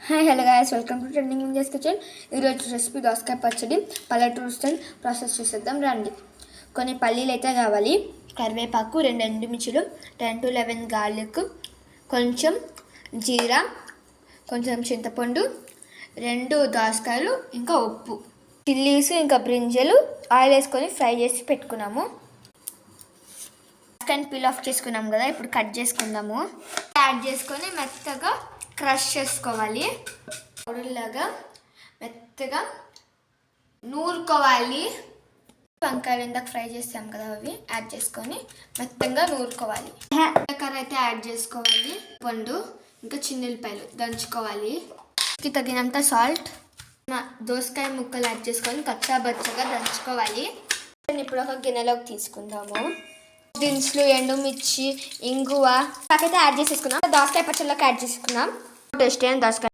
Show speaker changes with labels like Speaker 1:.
Speaker 1: Hi hello guys, welcome to trending India's kitchen. ఈరోజు recipe దోసకాయ పచ్చడి పల్లెటూరు స్టైల్ ప్రాసెస్ చేసేద్దాం రండి. కొన్ని పల్లీలు అయితే కావాలి, కరివేపాకు, 2 ఎండుమిర్చులు, 10 to 11 గార్లిక్, కొంచెం జీరా, కొంచెం చింతపండు, 2 దోసకాయలు, ఇంకా ఉప్పు, చిల్లీస్, ఇంకా బ్రింజలు ఆయిల్ వేసుకొని ఫ్రై చేసి పెట్టుకున్నాము. దోసకాయని పీల్ ఆఫ్ చేసుకున్నాము కదా, ఇప్పుడు కట్ చేసుకుందాము. యాడ్ చేసుకొని మెత్తగా క్రష్ చేసుకోవాలి. పౌడర్లాగా మెత్తగా నూరుకోవాలి. వంకాయలు ఇందాక ఫ్రై చేస్తాం కదా, అవి యాడ్ చేసుకొని మెత్తగా నూరుకోవాలి. కర్ర అయితే యాడ్ చేసుకోవాలి. పండు ఇంకా చిన్నులపాయలు దంచుకోవాలి. తగినంత సాల్ట్, దోసకాయ ముక్కలు యాడ్ చేసుకొని కచ్చాబచ్చగా దంచుకోవాలి. ఇప్పుడు ఒక గిన్నెలోకి తీసుకుందాము. దినుసులు, ఎండుమిర్చి, ఇంగువ నాకైతే యాడ్ చేసేసుకున్నాం. దోసకాయ పచ్చళ్ళకి యాడ్ చేసుకున్నాం. టేస్ట్ అయిన దోసకాయ